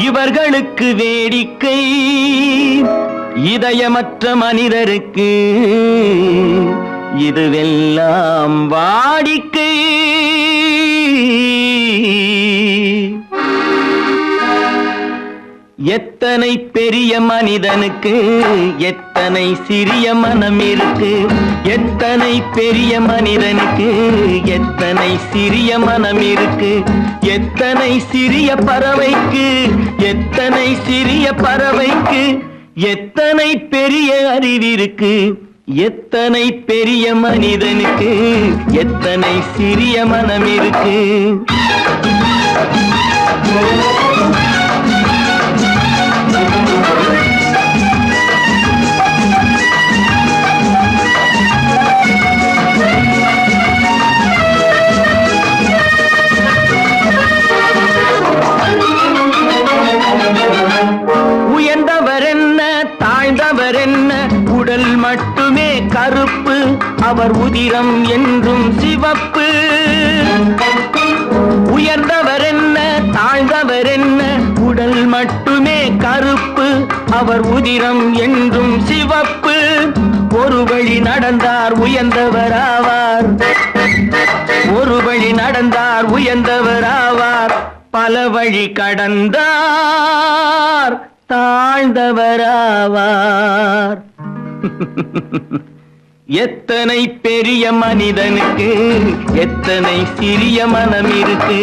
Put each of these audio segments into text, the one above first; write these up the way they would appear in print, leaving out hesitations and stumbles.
இவர்களுக்கு வேடிக்கை, இதயமற்ற மனிதருக்கு இதுவெல்லாம் வாடிக்கை. எத்தனை பெரிய மனிதனுக்கு எத்தனை சிறிய மனம் இருக்கு, எத்தனை பெரிய மனிதனுக்கு எத்தனை சிறிய மனம் இருக்கு, எத்தனை சிறிய பறவைக்கு எத்தனை சிறிய பறவைக்கு எத்தனை பெரிய அறிவிருக்கு, எத்தனை பெரிய மனிதனுக்கு எத்தனை சிறிய மனம் இருக்கு. உயர்ந்தவர் என்ன தாழ்ந்தவர் என்ன, உடல் மட்டுமே கருப்பு, அவர் உதிரம் என்றும் சிவப்பு. உயர்ந்தவர் என்ன தாழ்ந்தவர் என்ன, உடல் மட்டுமே கருப்பு, அவர் உதிரம் என்றும் சிவப்பு. ஒரு வழி நடந்தார் உயர்ந்தவர் ஆவார், ஒரு வழி நடந்தார் உயர்ந்தவர் ஆவார், பல வழி கடந்தார் தாழ்ந்தவராவார். எத்தனை பெரிய மனிதனுக்கு எத்தனை சிறிய மனம் இருக்கு.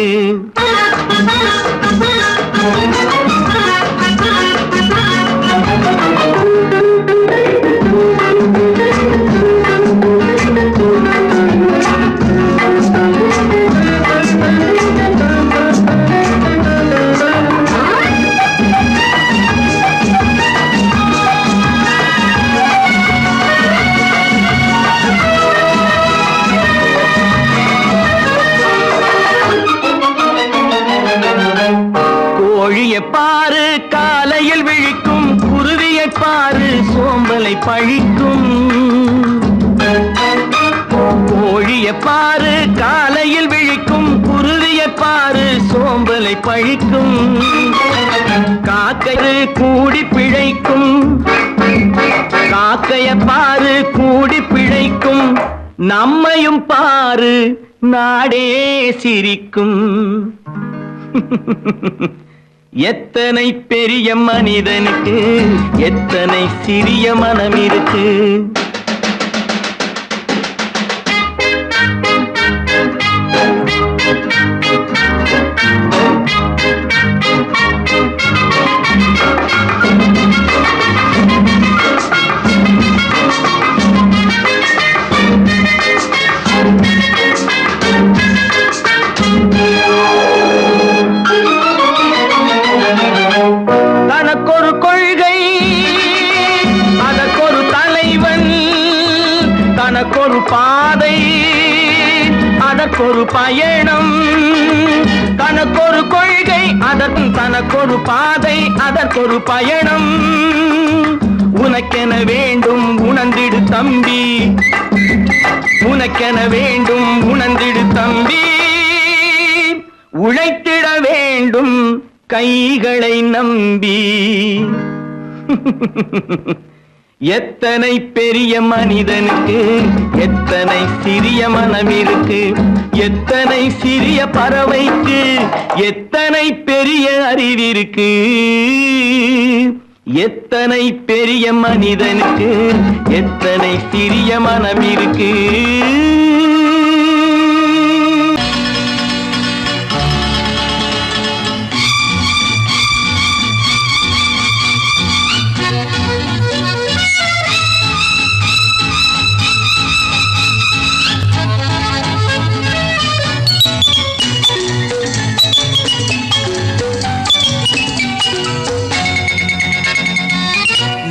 கோழியை பாரு காலையில் விழிக்கும், குருவியை பாரு சோம்பலை பழிக்கும். கோழியை பாரு காலையில் விழிக்கும், குருவியை பாரு சோம்பலை பழிக்கும். காக்கை கூடி பிழைக்கும், காக்கையை பாரு கூடி பிழைக்கும். நம்மையும் பாரு நாடே சிரிக்கும். எத்தனை பெரிய மனிதனுக்கு எத்தனை சிறிய மனம் இருக்கு. தனக்கொரு கொள்கை அதற்கொரு தலைவன், தனக்கொரு பாதை அதற்கொரு பயணம். தனக்கொரு கொள்கை தனக்கொரு பாதை அதற்கொரு பயணம். உனக்கென வேண்டும் உணர்ந்திடு தம்பி, உனக்கென வேண்டும் உணர்ந்திடு தம்பி. உழைத்திட வேண்டும் கைகளை நம்பி. எத்தனை பெரிய மனிதனுக்கு எத்தனை சிறிய மனம் இருக்கு, எத்தனை சிறிய பறவைக்கு எத்தனை பெரிய அறிவிருக்கு, எத்தனை பெரிய மனிதனுக்கு எத்தனை சிறிய மனம் இருக்கு.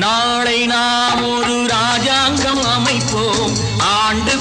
நாளை நாம் ஒரு ராஜாங்கம் அமைப்போம், ஆண்டு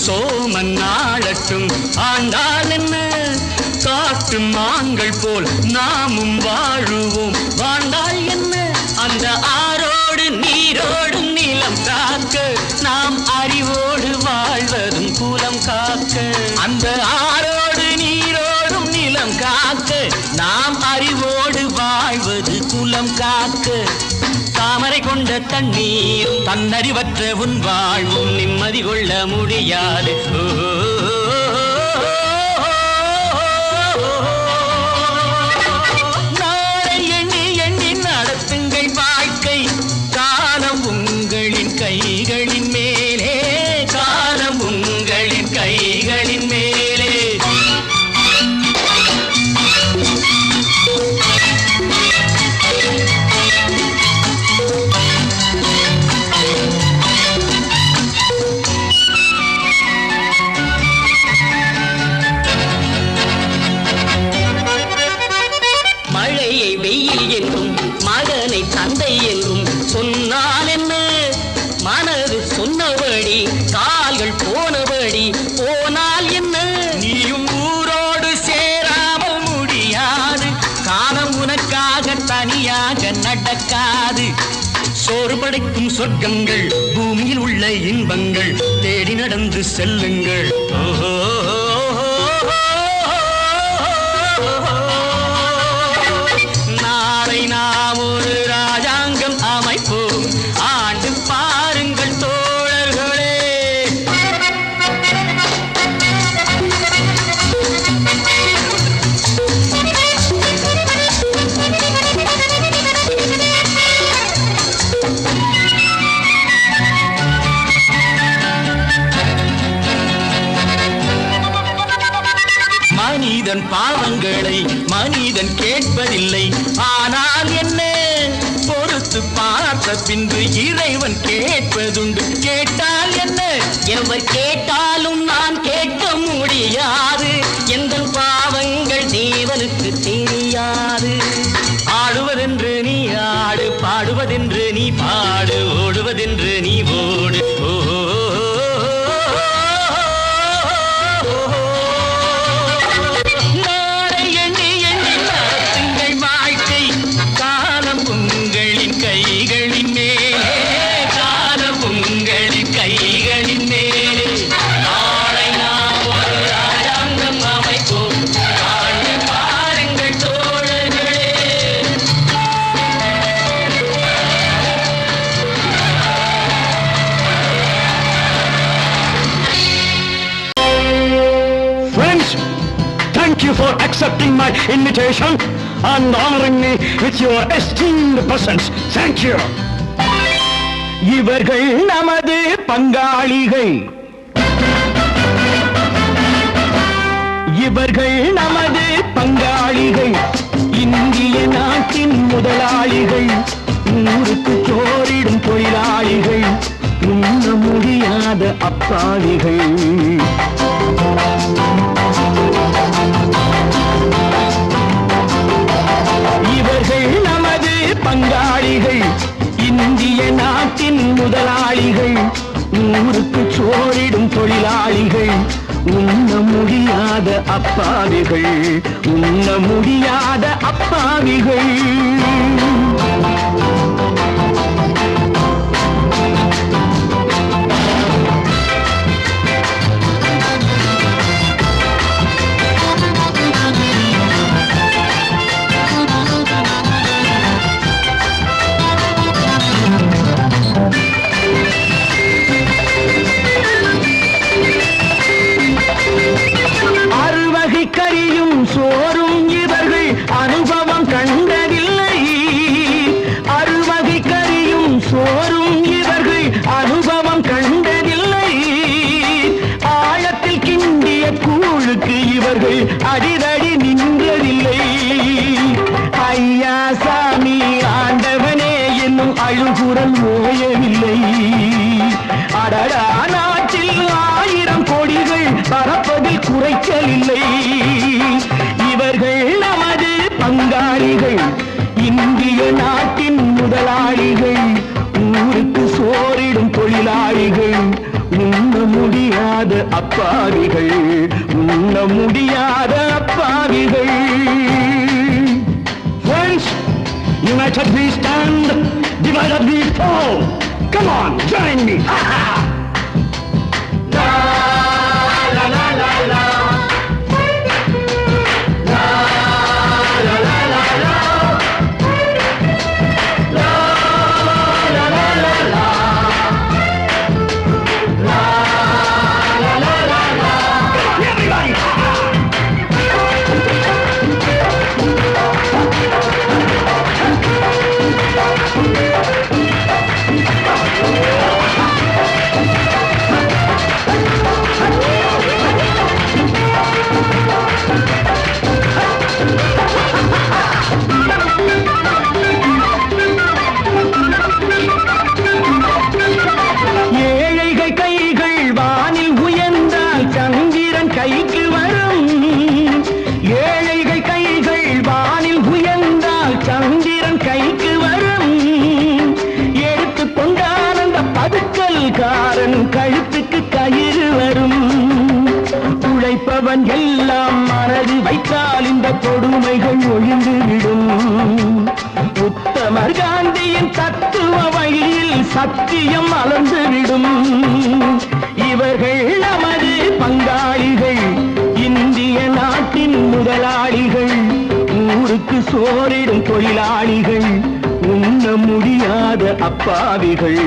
சோமன் நாளட்டும் ஆண்டால் என்ன காட்டு மான்கள் போல் நாமும் வாழுவோம் வாழ்ந்தால் என்ன அந்த ஆரோடு நீரோடும் நிலம் காக்க நாம் அறிவோடு வாழ்வதும் குலம் காக்க அந்த ஆரோடு நீரோடும் நிலம் காக்க நாம் அறிவோடு வாழ்வது குலம் காக்க தாமரை கொண்ட தண்ணீர் தன்னறிவற்ற உன் வாழ்வும் நிம்மதி கொள்ள முடியாது நாளை எண்ணி எண்ணி நடத்துங்கள் வாழ்க்கை காலம் உங்களின் கைகளின் மேலே காலம் உங்களின் கைகளின் மேலே தந்தை என்றும் சொன்னால் என்ன மனது சொன்னபடி கால்கள் போனபடி போனால் என்ன நீயும் ஊரோடு சேராமல் முடியாது காலம் உனக்காக தனியாக நடக்காது சோறு படைக்கும் சொர்க்கங்கள் பூமியில் உள்ள இன்பங்கள் தேடி நடந்து செல்லுங்கள் ஓஹோ நாளை நாம் ஒரு ராஜாங்கம் அமைப்போம் ஆண்டு பாருங்கள் தோழர்களே மனிதன் பாவங்களை மனிதன் கேட்பதில்லை ஆனால் என்ன பொறுத்து பார்த்த பின்பு இறைவன் கேட்பதுண்டு கேட்டால் என்ன எவர் கேட்டாலும் நான் கேட்க முடியாது எந்த பாவங்கள் தேவனுக்கு தெரியாது ஆடுவதென்று நீ ஆடு பாடுவதென்று நீ பாடு ஓடுவதென்று நீ ஓடு ஓஹோ for accepting my invitation and honoring me with your esteemed presence. Thank you. இவர்கள் நமது பங்காளிகள் இவர்கள் நமது பங்காளிகள் இந்திய நாட்டின் முதலாளிகள் ஊருக்கு சோறிடும் தொழிலாளிகள் உண்ண முடியாத அப்பாவிகள் இவர்கள் நமது பங்காளிகள் இந்திய நாட்டின் முதலாளிகள் ஊருக்கு சோறிடும் தொழிலாளிகள் உண்ண முடியாத அப்பாவிகள் உண்ண முடியாத அப்பாவிகள் கரியும் சோறும் இவர்கள் அனுபவம் கண்டதில்லை அறுவகை கரியும் சோறும் இவர்கள் அனுபவம் கண்டதில்லை ஆழத்தில் கிண்டிய கூழுக்கு இவர்கள் அடிதடி நின்றதில்லை ஐயா சாமி ஆண்டவனே என்னும் அழுகுரல் ஓயவில்லை அடடா நாட்டில் 1000 கொடிகள் பறப்பதில் குறைச்சலில்லை இவர்கள் நமது பங்காளிகள் இந்திய நாட்டின் முதலாளிகள் ஊருக்கு சோறிடும் தொழில் தொழிலாளிகள் உண்ண முடியாத அப்பாவிகள் உண்ண முடியாத அப்பாவிகள். Friends, united we stand, divided we fall. Come on, join me. கழுத்துக்கு கயிறு வரும். உழைப்பவன் எல்லாம் மனது வைத்தால் இந்த கொடுமைகள் ஒழிந்துவிடும். உத்தமர் காந்தியின் தத்துவ வழியில் சத்தியம் மலர்ந்துவிடும். இவர்கள் நமது பங்காளிகள், இந்திய நாட்டின் முதலாளிகள், ஊருக்கு சோறிடும் தொழிலாளிகள், உண்ண முடியாத அப்பாவிகள்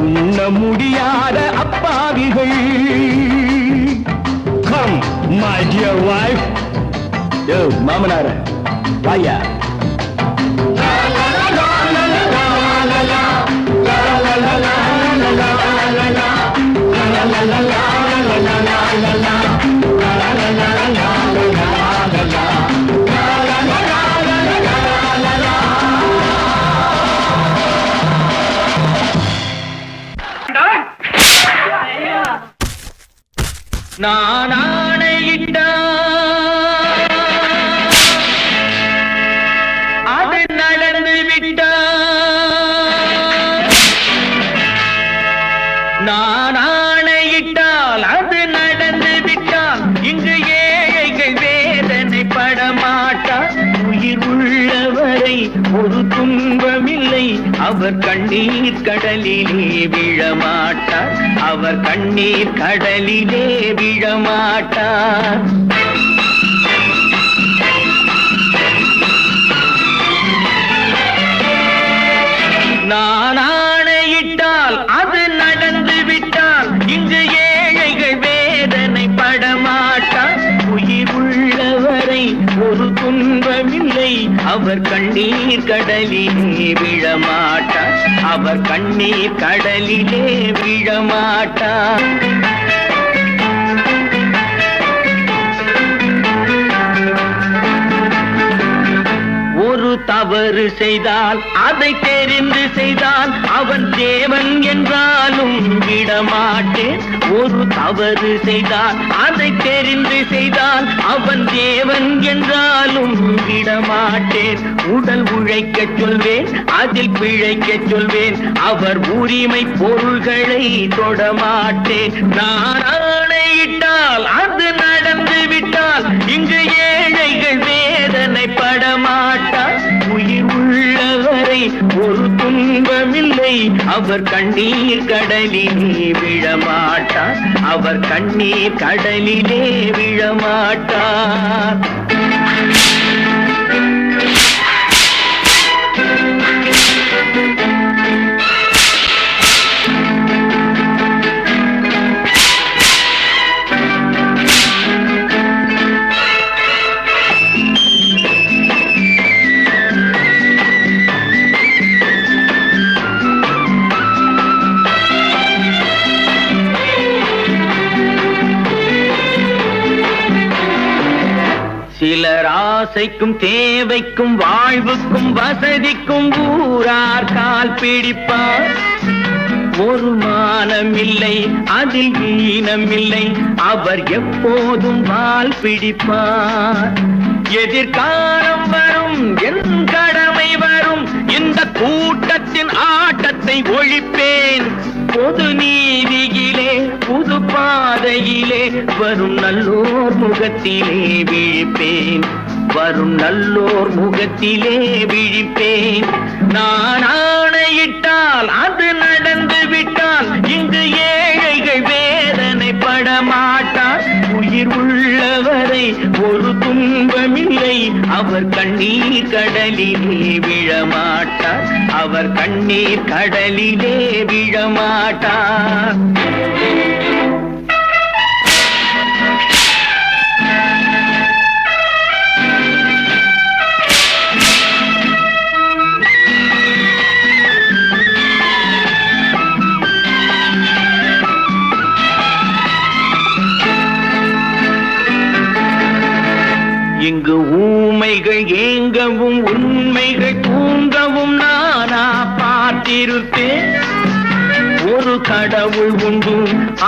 உண்ண முடியாத அப்பாவிகள். Come, my dear wife. Yo, மாமனார வாயா. நான் ஆணையிட்டால் அது நடந்து விட்டால். நான் ஆணையிட்டால் அது நடந்து விட்டால் இங்கு ஏழைகள் வேதனை படமாட்டார். உயிர் உள்ளவரை ஒரு துன்பமில்லை, அவர் கண்ணீர் கடலிலே விழமாட்டார். அவர் கண்ணீர் கடலிலே விழமாட்டார். நான் ஆணையிட்டால் அது நடந்து விட்டால் இங்கு ஏழைகள் வேதனை படமாட்டார். உயிர் உள்ளவரை ஒரு துன்பமில்லை, அவர் கண்ணீர் கடலிலே விழமாட்டார். அவர் கண்ணீர் கடலிலே விழமாட்டார். ஒரு தவறு செய்தால் அதை தெரிந்து செய்தால் அவன் தேவன் என்றாலும் விடமாட்டேன். ஒரு தவறு செய்தால் அதை தெரிந்து செய்தால் அவன் தேவன் என்றாலும் விடமாட்டேன். உடல் உழைக்க சொல்வேன், அதில் பிழைக்க சொல்வேன், அவர் உரிமை பொருள்களை தொடமாட்டேன். நான் ஆணையிட்டால் அது நடந்து விட்டால் இங்கு ஏழைகள் வேதனை படமாட்டார். உயிர் உள்ளவரை ஒரு துன்பமில்லை, அவர் கண்ணீர் கடலிலே விழமாட்டார். அவர் கண்ணீர் கடலிலே விழமாட்டார். சிலர் ஆசைக்கும் தேவைக்கும் வாழ்வுக்கும் வசதிக்கும் ஊரார் கால் பிடிப்பார். ஒரு மானமில்லை, அதில் ஈனமில்லை, அவர் எப்போதும் வால் பிடிப்பார். எதிர்காலம் வரும் என் கடமை வரும் இந்த கூட்டத்தின் ஆட்டத்தை ஒழிப்பேன். பொது நீதியிலே புது பாதையிலே வரும் நல்லோர் முகத்திலே விழிப்பேன். வரும் நல்லோர் முகத்திலே விழிப்பேன். நான் ஆணையிட்டால் அது நடந்து விட்டால் இங்கு ஏழைகள் வேதனைப்பட மாட்டார். உயிர் உள்ளவரை ஒரு துன்பமில்லை, அவர் கண்ணீர் கடலிலே விழமாட்டார். அவர் கண்ணீர் கடலிலே விழமாட்டார். இங்கு ஊமைகள் ஏங்கவும் உண்மைகள் தூங்கவும் நானா பார்த்திருப்பேன். ஒரு கடவுள் உண்டு,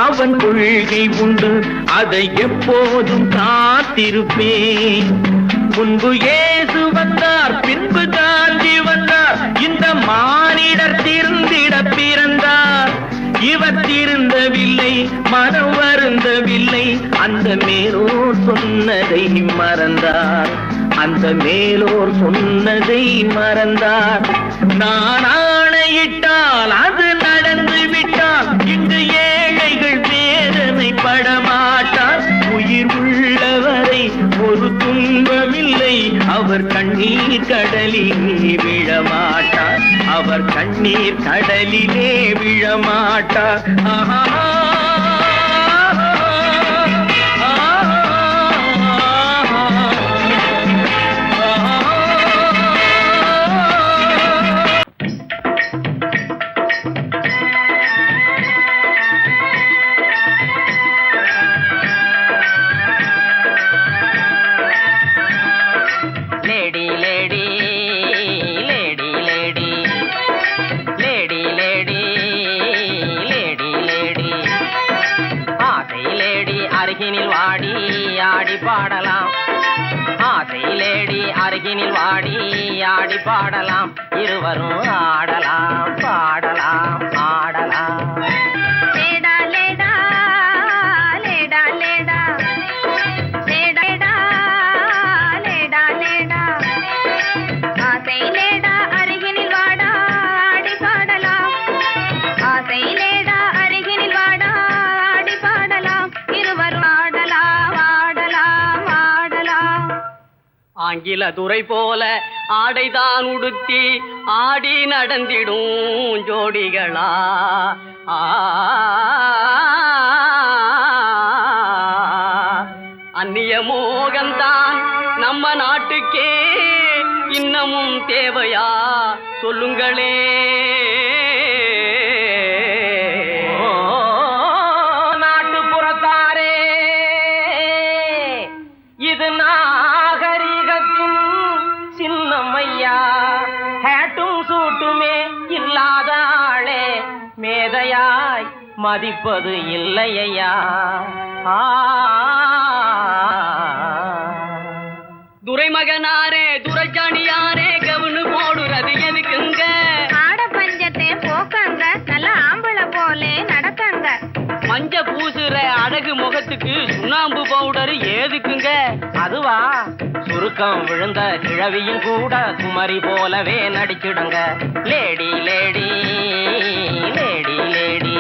அவன் கொள்கை உண்டு, அதை எப்போதும் காத்திருப்பேன். முன்பு இயேசு வந்தார், பின்பு காந்தி வந்தார், இந்த மானிடர் திருந்திட பிறந்தார். இவர் திருந்தவில்லை, மனம் வருந்தவில்லை, அந்த மேலோர் சொன்னதை மறந்தார். அந்த மேலோர் சொன்னதை மறந்தார். நான் ஆணையிட்டால் அது நடந்து விட்டால் இங்கு ஏழைகள் வேதனைப்பட மாட்டார். உயிர் உள்ளவரை ஒரு துன்பமில்லை, அவர் கண்ணீர் கடலிலே விழமாட்டார். அவர் கண்ணீர் கடலிலே விழமாட்டார். ஆஹா. அருகினில் வாடி ஆடி பாடலாம், இருவரும் ஆடலாம் பாடலாம் ஆடலாம். லேடா லேடா லேடா லேடா லேடா லேடா லேடா ஆசை லேடா அருகினில் வாடா ஆடி பாடலாம். ஆசை லேடா அருகினில் வாடா ஆடி பாடலாம், இருவரும் ஆடலாம் ஆடலாம் ஆடலாம். ஆங்கில துறை போல ஆடைதான் உடுத்தி ஆடி நடந்திடும் ஜோடிகளா. அந்நிய மோகம்தான் நம்ம நாட்டுக்கே இன்னமும் தேவையா சொல்லுங்களே. நாட்டுப்புறத்தாரே, இது நாகரிகத்தின் சின்னம்மையா. ஹேட்டும் சூட்டுமே இல்லாத ஆளே மேதையாய் மதிப்பது இல்லையா. துரைமகனாரே துரைச்சாணியாரே கவுனு போடுறது எதுக்குங்க? ஆட பஞ்சத்தை போக்கங்க, நல்ல ஆம்பளை போலே நடக்கங்க. மஞ்ச பூசுற அழகு முகத்துக்கு சுண்ணாம்பு பவுடர் ஏதுக்குங்க? அதுவா, சுருக்கம் விழுந்த கிழவியும் கூட குமரி போலவே நடிச்சிடுங்க. Lady lady lady lady.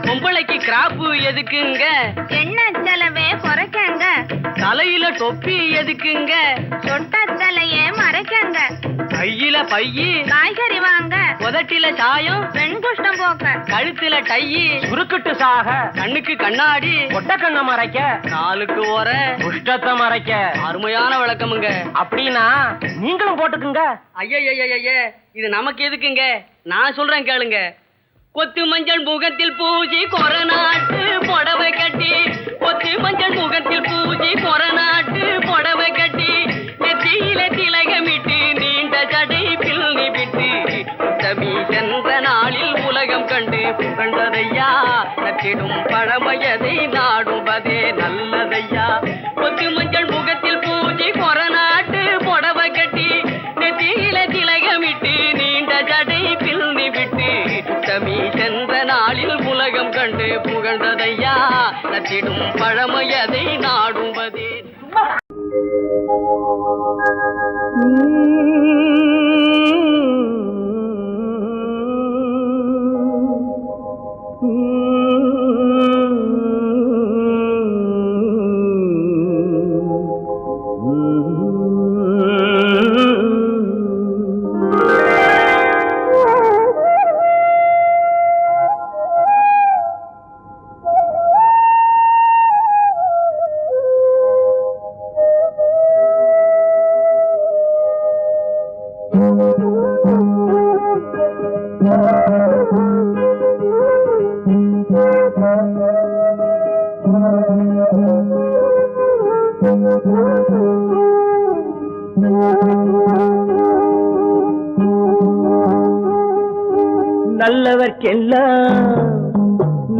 பொம்பளைக்கு கிராப்பு எதுக்குங்க? எண்ணெய் செலவே குறைக்கங்க. தலையில தொப்பி எதுக்குங்க? சொட்ட தலையே மறைக்கங்க. கையில பையி காய்கறி வாங்க. உதட்டில சாயம் பெண் குஷ்டம் போக்க. கழுத்துல டையி சுருக்கிட்டு சாக. கண்ணுக்கு கண்ணாடி ஒட்ட கண்ண மறைக்க. காலுக்கு ஓர குஷ்டத்தை மறைக்க. அருமையான விளக்கமுங்க. அப்படின்னா நீங்களும் போட்டுக்குங்க. ஐய இது நமக்கு எதுக்குங்க? நான் சொல்றேன் கேளுங்க. கொத்து மஞ்சள் முகத்தில் பூஜி கொரநாட்டு புடவை கட்டி. கொத்து மஞ்சள் முகத்தில் பூஜி கொரநாட்டு புடவை கட்டி. நெத்தியில திலகமிட்டு நீண்ட ஜடை பிள்ளி விட்டு தவி சென்ற நாளில் உலகம் கண்டு புகழ்ந்ததையா. நற்றிடும் பழமையதை நாடுவதே நல்லதையா. கொத்து மஞ்சள் முகத்தில் பூஜி கொரநாட்டு புடவை கட்டி. நெத்தியில புகழ்ந்ததையா நச்சிடும் பழமையதை நாடுவதே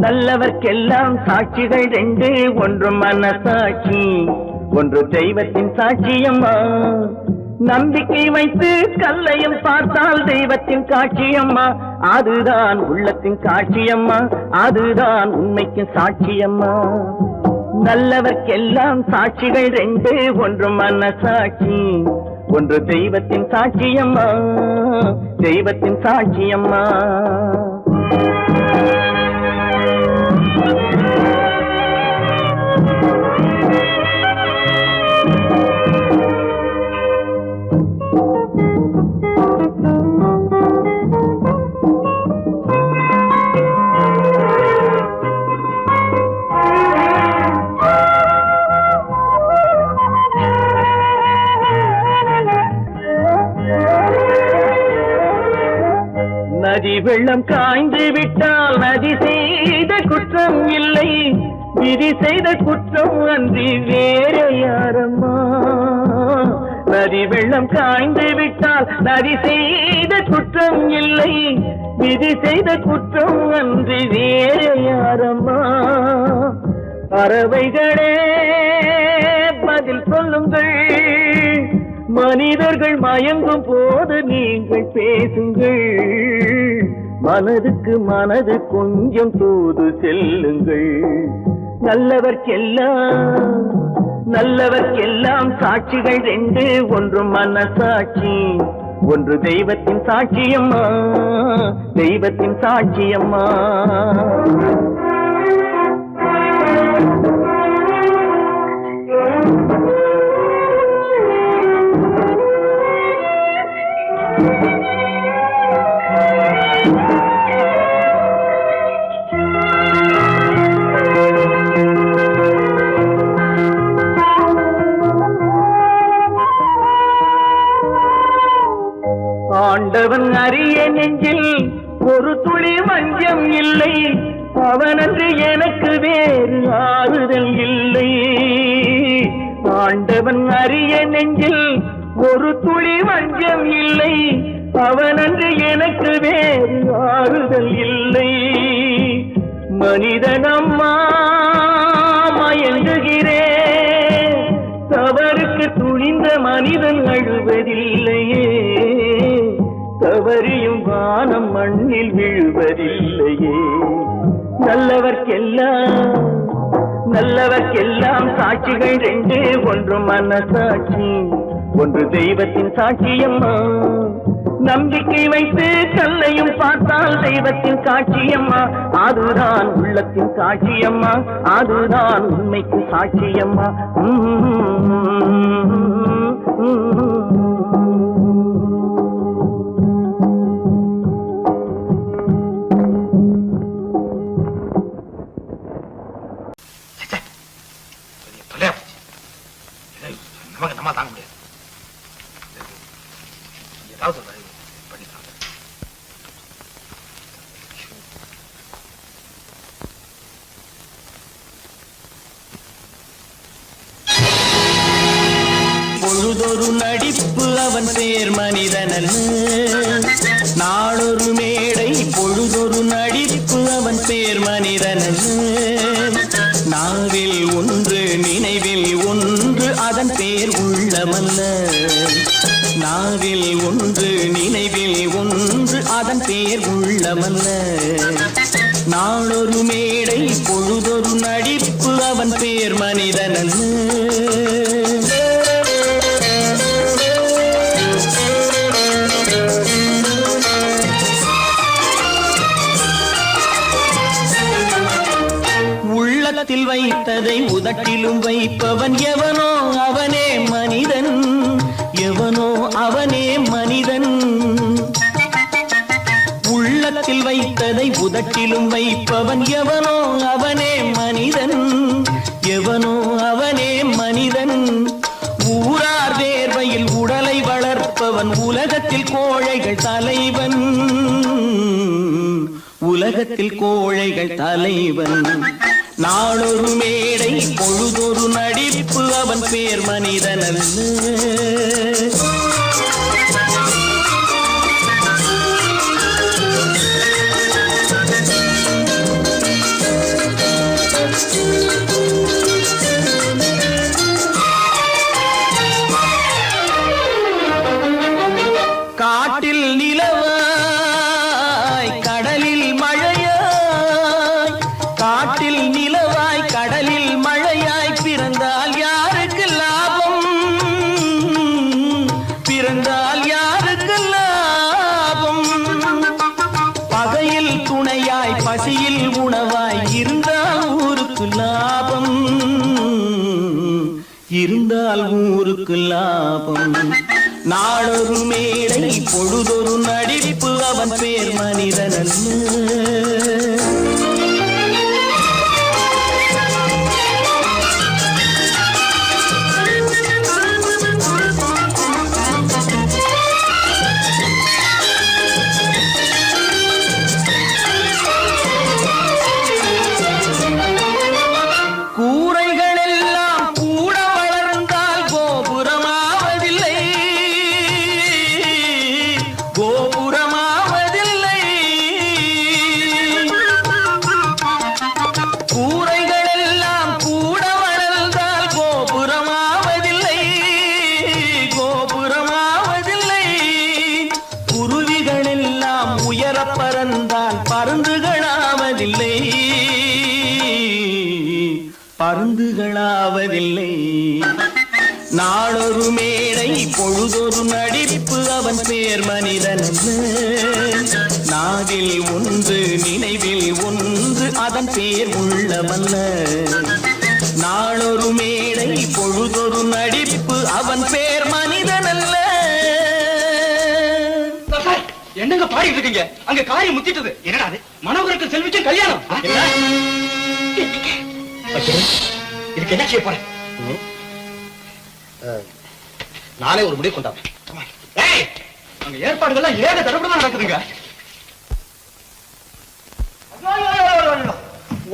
நல்லவர்க்கெல்லாம் சாட்சிகள் ரெண்டு, ஒன்று மனசாட்சி, ஒன்று தெய்வத்தின் சாட்சியம்மா. நம்பிக்கை வைத்து கல்லையும் பார்த்தால் தெய்வத்தின் காட்சியம்மா, அதுதான் உள்ளத்தின் காட்சியம்மா, அதுதான் உண்மைக்கு சாட்சியம்மா. நல்லவர்க்கெல்லாம் சாட்சிகள் ரெண்டு, ஒன்று மனசாட்சி, ஒன்று தெய்வத்தின் சாட்சியம்மா, தெய்வத்தின் சாட்சியம்மா. நதி வெள்ளம் காய்ந்து விட்டால் நதி செய்த குற்றம் இல்லை, விதி செய்த குற்றம் அன்றி வேற யாரம்மா. நதி வெள்ளம் காய்ந்து விட்டால் நதி செய்த குற்றம் இல்லை, விதி செய்த குற்றம் அன்றி வேற யாரம்மா. பறவைகளே பதில் சொல்லுங்கள், மனிதர்கள் மயங்கும் போது நீங்கள் பேசுங்கள், மனதுக்கு மனது கொஞ்சம் தூது செல்லுங்கள். நல்லவர்க்கெல்லாம் சாட்சிகள் ரெண்டு, ஒன்று மனசாட்சி, ஒன்று தெய்வத்தின் சாட்சியம்மா, தெய்வத்தின் சாட்சியம்மா. ஆண்டவன் அறிய நெஞ்சில் ஒரு துளி வஞ்சம் இல்லை, அவனன்று எனக்கு வேறு ஆறுதல் இல்லை. ஆண்டவன் அறிய நெஞ்சில் ஒரு துளி வஞ்சம் இல்லை, அவனன்று எனக்கு வேறு ஆறுதல் இல்லை. மனிதனம்மா மயங்குகிறேன், தவறுக்கு துணிந்த மனிதன் அழுவதில்லையே, தவறியும் வானம் மண்ணில் விழுவதில்லையே. நல்லவர்க்கெல்லாம் சாட்சிகள் ரெண்டு, ஒன்று மனசாட்சி, ஒன்று தெய்வத்தின் சாட்சியம்மா. நம்பிக்கை வைத்து கல்லையும் பார்த்தால் தெய்வத்தின் காட்சியம்மா, அதுதான் உள்ளத்தின் காட்சியம்மா, அதுதான் உண்மைக்கு சாட்சியம்மா. நமக்கு நம்ம தாங்க முடியாது. ஏதாவது பண்ணிக்கலாம். பொழுதொரு நடிப்பு அவன் பேர் மனிதனல்ல, நாளொரு மேடை பொழுதொரு நடிப்பு அவன் பேர் மனிதனல்ல. நாவில் ஒன்று நினைவில் ஒன்று அதன் பேர் உள்ளமல்ல, நாவில் ஒன்று நினைவில் ஒன்று அதன் பேர் உள்ளமல்ல. நாளொரு மேடை பொழுதொரு நடிப்பு அவன் பேர் மனிதன் அல்ல. உள்ளத்தில் வைத்ததை உதட்டிலும் வைப்பவன் எவனோ அவனே மனிதன், எவனோ அவனே மனிதன். உள்ளத்தில் வைத்ததை உதட்டிலும் வைப்பவன் எவனோ அவனே மனிதன், எவனோ அவனே மனிதன். ஊரார் வேர்வையில் உடலை வளர்ப்பவன் உலகத்தில் கோழைகள் தலைவன், உலகத்தில் கோழைகள் தலைவன். நாளொரு மேடை பொழுதொரு நடிப்பு அவன் பேர் மனிதன் அல்ல. காட்டில் நிலவாய் கடலில் மழையாய், காட்டில் நிலவாய் கடலில் மழையாய் பிறந்தால் யாருக்கு லாபம், பிறந்தால் யாருக்கு லாபம். பகையில் துணையாய் பசியில் உணவாய் இருந்தால் ஊருக்கு லாபம், இருந்தால் ஊருக்கு லாபம். நாளொரு மேடை பொழுதொரு நடிப்பு அவன் பேர் மனிதன் அல்ல. பருந்துகளாவதில்லை. நாளொரு மேடை பொழுதொரு நடிப்பு அவன் பேர் மனிதன் அல்ல. நாவில் ஒன்று நினைவில் ஒன்று அதன் பேர் உள்ளமல்ல. நாளொரு மேடை பொழுதொரு நடிப்பு அவன் பேர் மனிதன் அல்ல. என்னங்க பாடிட்டு இருக்கீங்க? அங்க காரியம் முத்திட்டது. என்னடா அது? மனோகருக்கு செல்விக்கு கல்யாணம். இதுக்கு என்ன செய்ய போறேன்? நானே ஒரு முடிவு கொண்டாடுறேன். அங்க ஏற்பாடுகள்லாம் ஏக தடபடமா நடக்குதுங்க.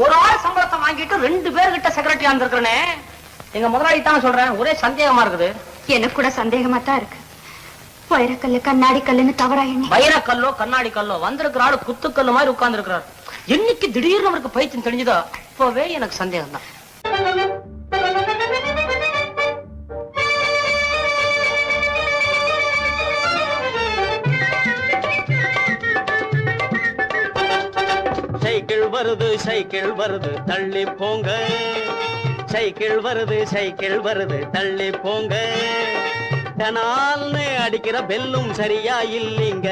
ஒரு ஆள் சம்பளத்தை வாங்கிட்டு 2 பேர்கிட்ட செக்ரட்டரியா இருந்திருக்கிறேனே. எங்க முதலாளி தான் சொல்றேன், ஒரே சந்தேகமா இருக்குது. எனக்கு கூட சந்தேகமா தான் இருக்கு. வைரக்கல்லு கண்ணாடி கல்லுன்னு தவறா எண்ணி வைரக்கல்லோ கண்ணாடி கல்லோ வந்திருக்கிற ஆளு குத்துக்கல்லு மாதிரி உட்கார்ந்து இருக்கிறார். என்னைக்கு திடீர்னு அவருக்கு பைத்தியம் தெரிஞ்சதோ அப்பவே எனக்கு சந்தேகம் தான். சைக்கிள் வருது சைக்கிள் வருது தள்ளி போங்க, சைக்கிள் வருது சைக்கிள் வருது தள்ளி போங்க. டனால்னு அடிக்கிற பெல்லும் சரியா இல்லீங்க,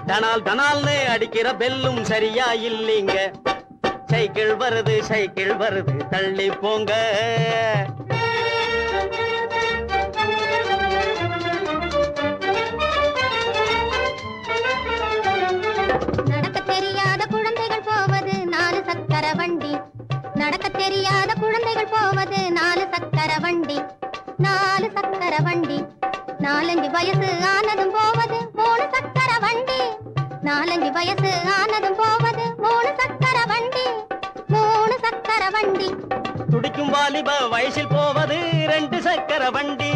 டனால் டனால்னு அடிக்கிற பெல்லும் சரியா இல்லீங்க. சைக்கிள் வருது சைக்கிள் வருது தள்ளி போங்க. நடக்க தெரியாத குழந்தைகள் போவது 4 சக்கர வண்டி, நடக்க தெரியாத குழந்தைகள் போவது 4 சக்கர வண்டி, 4 சக்கர வண்டி. 4-5 வயசு ஆனதும் போவது 3 சக்கர வண்டி, 4-5 வயசு ஆனதும் போவது 3 சக்கர வண்டி, 3 சக்கர வண்டி. துடிக்கும் வாலிப வயசில் போவது 2 சக்கர வண்டி,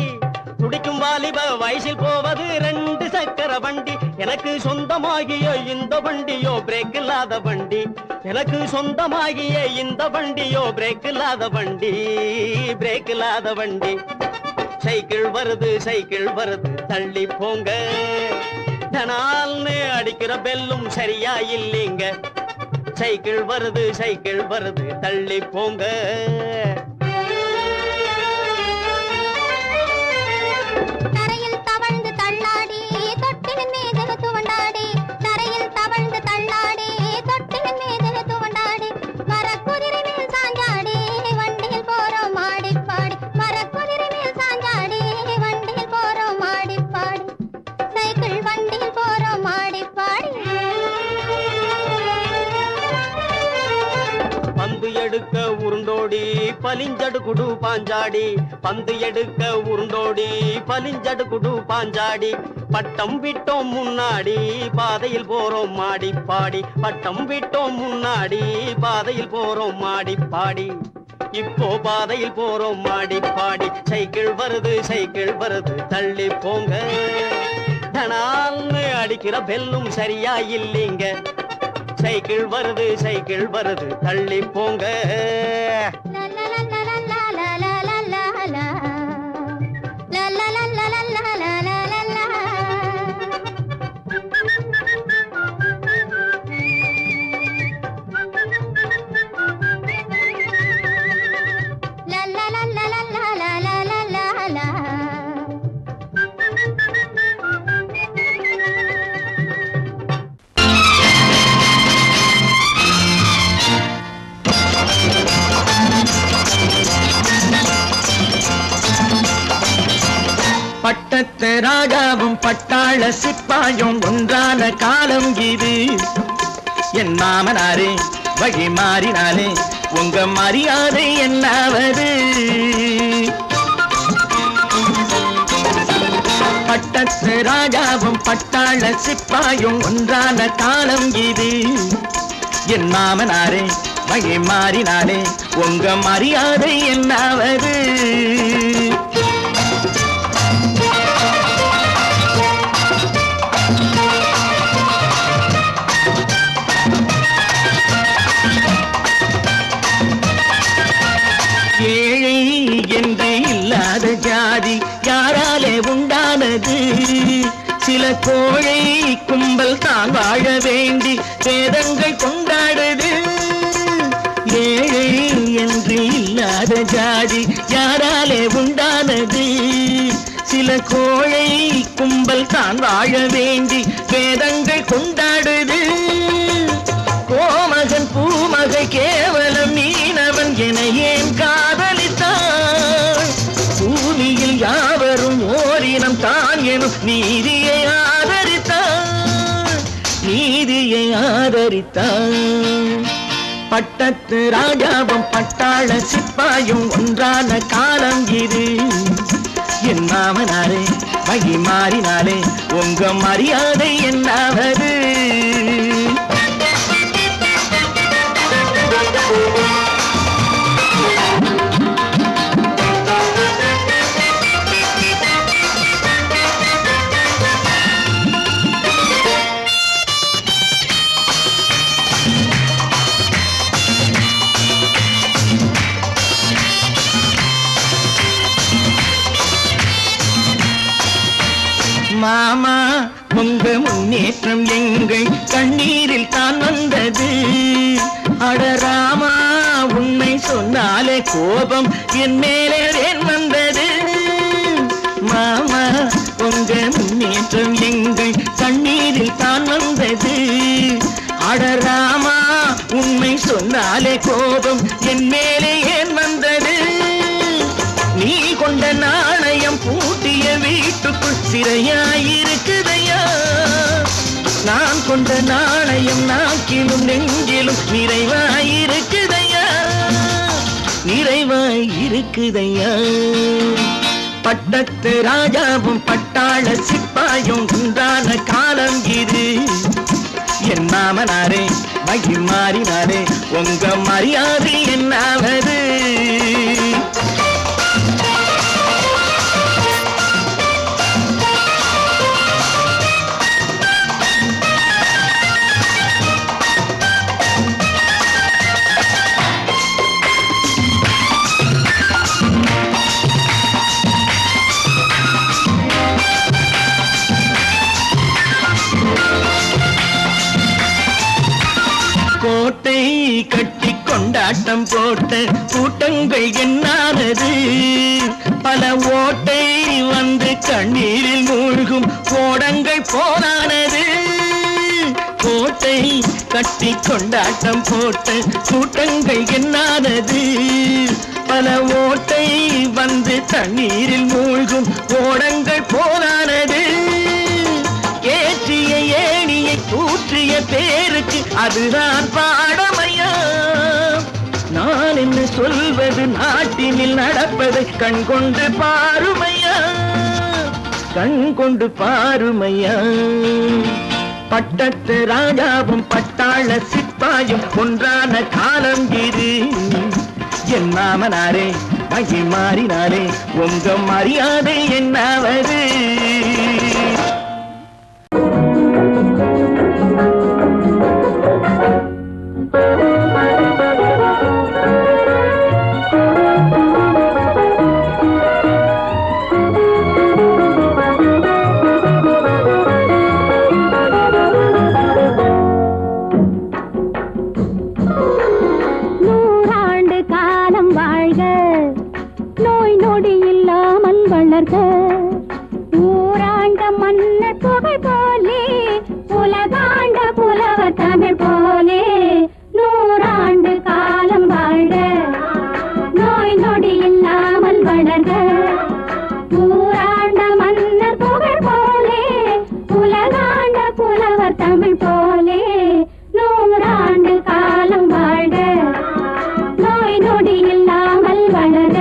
துடிக்கும் வாலிப வயசில் போவது 2 சக்கர வண்டி. எனக்கு சொந்தமாகிய இந்த வண்டியோ பிரேக் இல்லாத வண்டி, எனக்கு சொந்தமாகிய இந்த வண்டியோ பிரேக் இல்லாத வண்டி, பிரேக் இல்லாத வண்டி. சைக்கிள் வருது சைக்கிள் வருது தள்ளி போங்க, டனால்னு அடிக்கிற பெல்லும் சரியா இல்லீங்க. சைக்கிள் வருது தள்ளி போங்க. தரையில் தவழ்ந்து தள்ளாடி தொட்டிலின் மீது துவண்டாடி, தரையில் தவழ்ந்து தள்ளாடி தொட்டிலின் மீது துவண்டாடி, மரக்குதிரை மேல் சாஞ்சாடி வண்டியில் போறோம் ஆடிப்பாடி, மரக்குதிரை மேல் சாஞ்சாடி வண்டியில் போறோம் ஆடிப்பாடி, சைக்கிள் வண்டியில் போறோம் ஆடிப்பாடி. பந்து எடுக்க உருண்டோடி பலிஞ்சடு குடு பாஞ்சாடி, பந்து எடுக்க உருண்டோடி பலிஞ்சடு குடு பாஞ்சாடி, பட்டம் விட்டோம் முன்னாடி பாதையில் போறோம் மாடிப்பாடி, பட்டம் விட்டோம் முன்னாடி பாதையில் போறோம் மாடிப்பாடி, இப்போ பாதையில் போறோம் மாடிப்பாடி. சைக்கிள் வருது தள்ளி போங்க. தனால்னு அடிக்கிற பெல்லும் சரியா இல்லைங்க. சைக்கிள் வருது தள்ளி போங்க. பட்டத்து ராஜாவும் பட்டாள சிப்பாயும் ஒன்றான காலம் இது. என் மாமனாரே வழி மாறினாலே உங்க மரியாதை என்னாவது? பட்டத்து ராஜாவும் பட்டாள சிப்பாயும் ஒன்றான காலம் இது. என் மாமனாரே வழி மாறினாலே உங்க மரியாதை என்னாவது? ஏழை என்று இல்லாத ஜாதி யாராலே உண்டானது? சில கோழை கும்பல் தான் வாழ வேண்டி வேதங்கள் கொண்டாடுது. ஏழை என்று இல்லாத ஜாதி யாராலே உண்டானது? சில கோழை கும்பல் தான் வாழ வேண்டி வேதங்கள் கொண்டாடுது. கோமகன் பூமகை கேவலம் மீனவன் என ஏன் காதலித்தான்? பூமியில் யாவரும் ஓரினம் தான் எனும் நீதியை ஆதரித்தான். பட்டத்து ராஜாவும் பட்டாள சிப்பாயும் ஒன்றான காலம் இது. என் மாமனாரே வழி மாறினாலே உங்க மரியாதை என்னாவது? மாமா உங்க முன்னேற்றம் எங்கள் கண்ணீரில் தான் வந்தது. அடராமா உண்மை சொன்னாலே கோபம் என் மேலே ஏன் வந்தது? மாமா உங்க முன்னேற்றம் எங்கள் கண்ணீரில் தான் வந்தது. அடராமா உண்மை சொன்னாலே கோபம் என் மேலே ஏன் வந்தது? நீ கொண்ட நாணயம் பூட்டிய வீட்டுக்குள் சிறையாயிருக்குதையா? நான் கொண்ட நாணயம் நாக்கிலும் நெஞ்சிலும் நிறைவாயிருக்குதையா? நிறைவாயிருக்குதையா? பட்டத்து ராஜாவும் பட்டாள சிப்பாயும் உண்டான காலம் இது. என் மாமனாரே வழி மாறினாரே உங்க மரியாதை என்னாவது? கோட்டை போட்ட கூட்டங்கள் என்னானது பல ஓட்டை வந்து கண்ணீரில் மூழ்கும் கோடங்கள் போனானது கோட்டை கட்டி கொண்டாட்டம் போட்ட கூட்டங்கள் என்னானது பல ஓட்டை வந்து தண்ணீரில் மூழ்கும் கோடங்கள் போனானது ஏற்றிய ஏணியை தூற்றிய பேருக்கு அதுதான் பாடமையா நான் என்ன சொல்வது நாட்டினில் நடப்பதை கண் கொண்டு பாருமையா கண் கொண்டு பாருமையா பட்டத்து ராஜாவும் பட்டாள சிப்பாயும் ஒன்றான காலம் இது என் மாமனாரே மகி மாறினாரே உங்க மரியாதை என்னாவது ஊராண்ட மன்னர் புகழ் போலே உலகாண்ட புலவர் தமிழ் போலே நூறாண்டு காலம் வாழ்க நோய் நொடி இல்லாமல் வளர்க ஊராண்ட மன்னர் புகழ் போலே உலகாண்ட புலவர் தமிழ் போலே நூறாண்டு காலம் வாழ்க நோய் நொடி இல்லாமல் வளர்க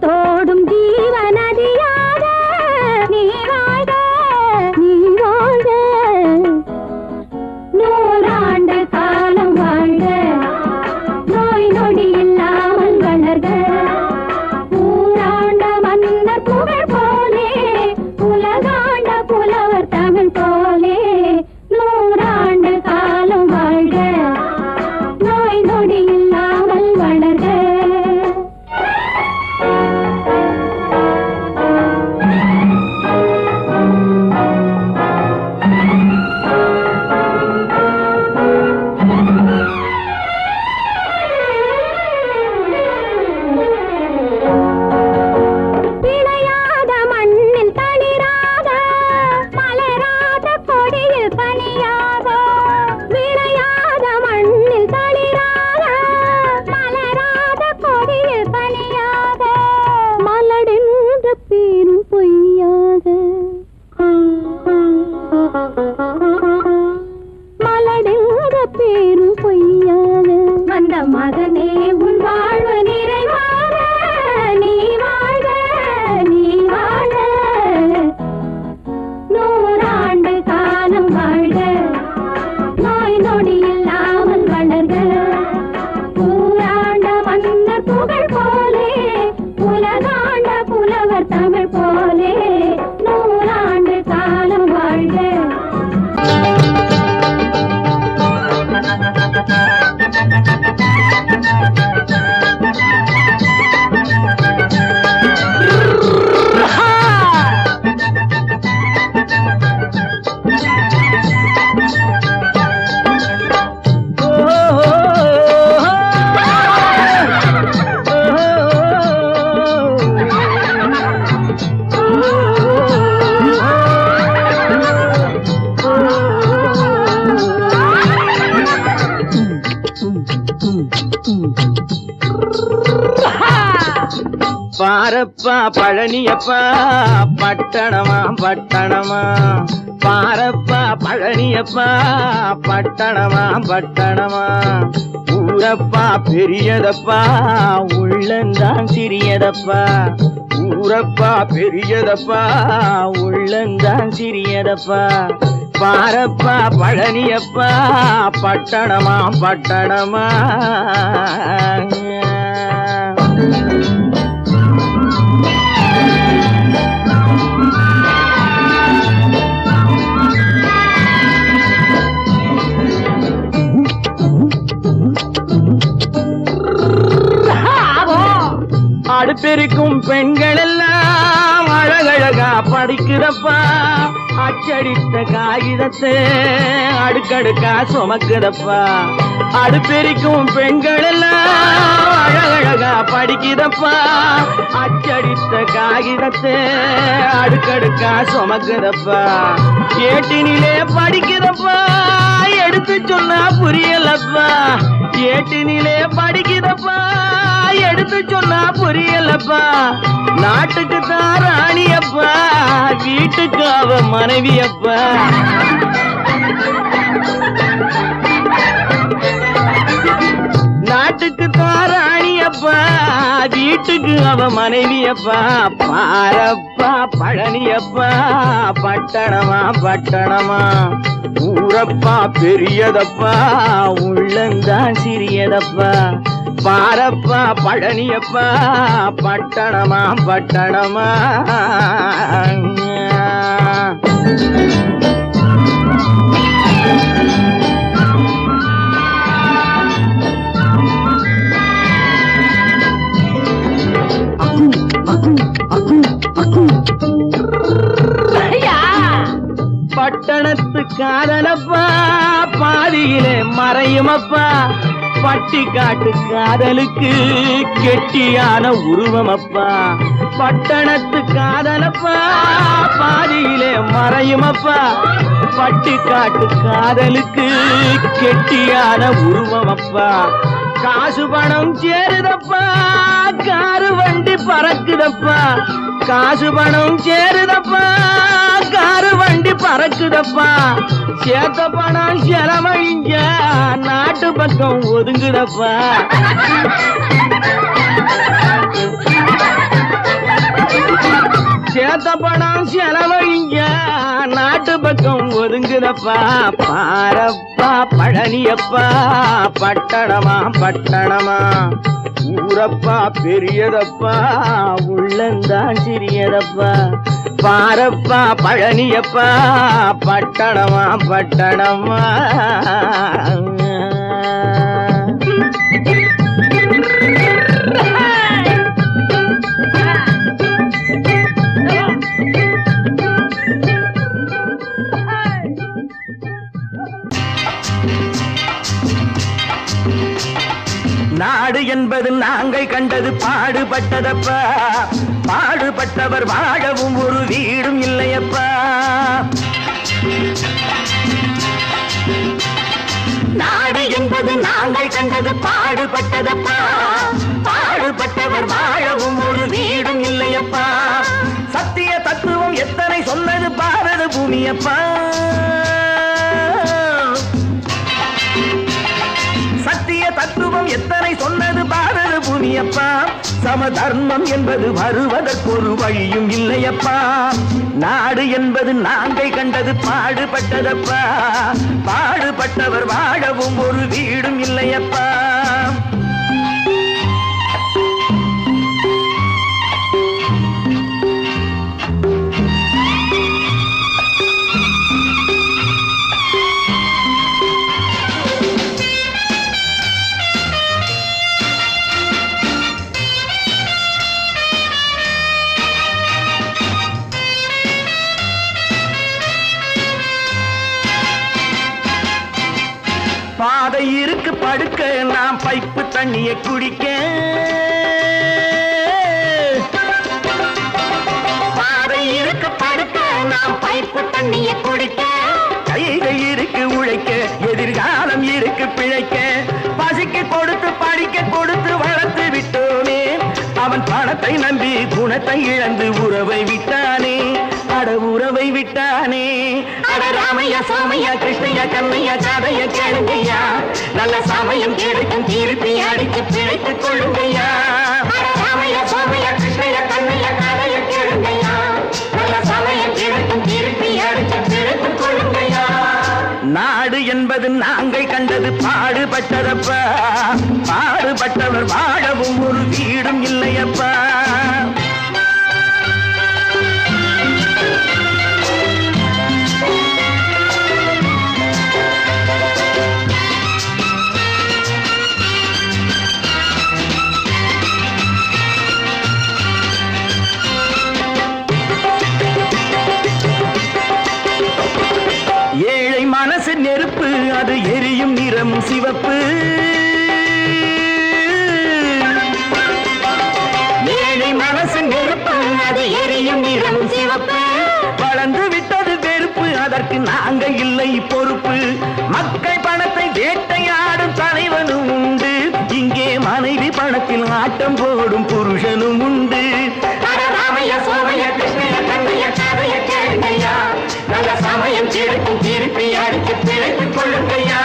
தோடும் ஜீவநதியாக நீ வாழ்க நீ வாழ்க நூறாண்டு காலம் வாழ்க நோய் நொடி இல்லாமல் வளர்க ஊராண்ட மன்னர் புகழ் போலே உலகாண்ட புலவர் தமிழ் போலே நூறாண்டு காலம் வாழ்க நோய் நொடி இல்லாமல் வளர்க பேரும் பொய்யாக வந்த மகனே உன் வாழ்வு நிறைவாக நீ வாழ்க நீ வாழ்க நூறாண்டு காலம் வாழ்க நோய் நொடி இல்லாமல் வளர்க ஊராண்ட மன்னர் புகழ் போலே உலகாண்ட புலவர் தமிழ் போலே நூறாண்டு காலம் வாழ்க பாரப்பா பழனியப்பா பட்டணமா பட்டணமா பாரப்பா பழனியப்பா பட்டணமா பட்டணமா ஊரப்பா பெரியதப்பா உள்ளந்தான் சிறியதப்பா ஊரப்பா பெரியதப்பா உள்ளந்தான் சிறியதப்பா பாரப்பா பழனியப்பா பட்டணமா பட்டணமா அடுப்பெருக்கும் பெண்கள் எல்லாம் அழகழகா படிக்கிறப்பா அச்சடித்த காகிதத்தை அடுக்கடுக்கா சுமக்குதப்பா அடுப்பெருக்கும் பெண்கள் எல்லாம் அழகழகா படிக்கிறப்பா அச்சடித்த காகிதத்தை அடுக்கடுக்கா சுமக்குதப்பா ஏட்டினிலே படிக்கிறப்பா எடுத்து சொன்னா புரியலப்பா ஏட்டினிலே படிக்கிறப்பா எடுத்து சொன்னா புரியலப்பா நாட்டுக்கு தான் ராணியப்பா வீட்டுக்கு அவ மனைவியப்பா நாட்டுக்கு தான் ராணியப்பா வீட்டுக்கு அவ மனைவியப்பா பாரப்பா பழனியப்பா பட்டணமா பட்டணமா ஊரப்பா பெரியதப்பா உள்ளந்தான் சிறியதப்பா பாரப்பா பழனியப்பா பட்டணமா பட்டணமா பட்டணத்து காதலப்பா பாதியிலே மறையுமப்பா பட்டி காட்டு காதலுக்கு கெட்டியான உருவமப்பா பட்டணத்து காதலப்பா பாதியிலே மறையுமப்பா பட்டி காட்டு காதலுக்கு கெட்டியான உருவமப்பா காசு பணம் சேருதப்பா காரு வண்டி பறக்குதப்பா காசு பணம் சேருதப்பா காரு வண்டி பறக்குதப்பா சேத்த பணம் செலவழிஞ்ச நாட்டு பக்கம் ஒதுங்குதப்பா சேத்த பணம் செலவழிஞ்ச நாட்டு பக்கம் ஒதுங்குதப்பா பாரப்பா பழனியப்பா பட்டணமா பட்டணமா ஊரப்பா பெரியதப்பா உள்ளந்தான் சிறியதப்பா பாரப்பா பழனியப்பா பட்டணமா பட்டணமா நாடு என்பது நாங்கள் கண்டது பாடுபட்டதப்பா பாடுபட்டவர் வாழவும் ஒரு வீடும் இல்லையப்பா நாடு என்பது நாங்கள் கண்டது பாடுபட்டதப்பா பாடுபட்டவர் வாழவும் ஒரு வீடும் இல்லையப்பா சத்திய தத்துவம் எத்தனை சொன்னது பாரத பூமியப்பா சத்திய தத்துவம் எத்தனை சொன்னது பாரத பூமியப்பா சம தர்மம் என்பது வருவதற்கு ஒரு வழியும் இல்லையப்பா நாடு என்பது நாங்கள் கண்டது பாடுபட்டதப்பா பாடுபட்டவர் வாழவும் ஒரு வீடும் இல்லையப்பா பாதை இருக்கு படுக்க நாம் பைப்பு தண்ணியை குடிக்க பாதை இருக்கு படுக்க நாம் பைப்பு தண்ணியை குடிக்க கைகள் இருக்கு உழைக்க எதிர்காலம் இருக்கு பிழைக்க பசிக்கு கொடுத்து படிக்க கொடுத்து வளர்த்து விட்டோமே அவன் பணத்தை நம்பி குணத்தை இழந்து உறவை விட்டானே, அட உறவை விட்டானே. அட ராமையா சோமையா கிருஷ்ணய்யா கண்ணையா கதைய கேளுங்கய்யா, நல்ல சமயம் கிடைக்கும் திருப்பி அடித்து பிழைத்துக் கொள்ளுங்கய்யா. ராமையா சோமையா கிருஷ்ணய்யா கண்ணையா கதைய கேளுங்கய்யா, நல்ல சமயம் கிடைக்கும் திருப்பி அடித்து பிழைத்துக் கொள்ளுங்கய்யா. நாடு என்பது நாங்கள் கண்டது பாடுபட்டதப்பா, பாடுபட்டவர் வாழவும் ஒரு வீடும் இல்லையப்பா. ஏழை மனசு நெருப்பு, அது எரியும் நிறம் சிவப்பு. ஏழை மனசு நெருப்பு, அது எரியும் நிறம் சிவப்பு. வளர்ந்து விட்டது வெறுப்பு, அதற்கு நாங்க இல்லை பொறுப்பு. மக்கள் பணத்தை வேட்டையாடும் தலைவனும் உண்டு, இங்கே மனைவி பணத்தில் ஆட்டம் போடும் புருஷனும் உண்டு. ராமையா சோமையா கிருஷ்ணய்யா கண்ணையா கதைய கேளுங்கய்யா, நல்ல சமயம் கிடைக்கும் திருப்பி அடித்து பிழைத்துக் கொள்ளுங்கய்யா.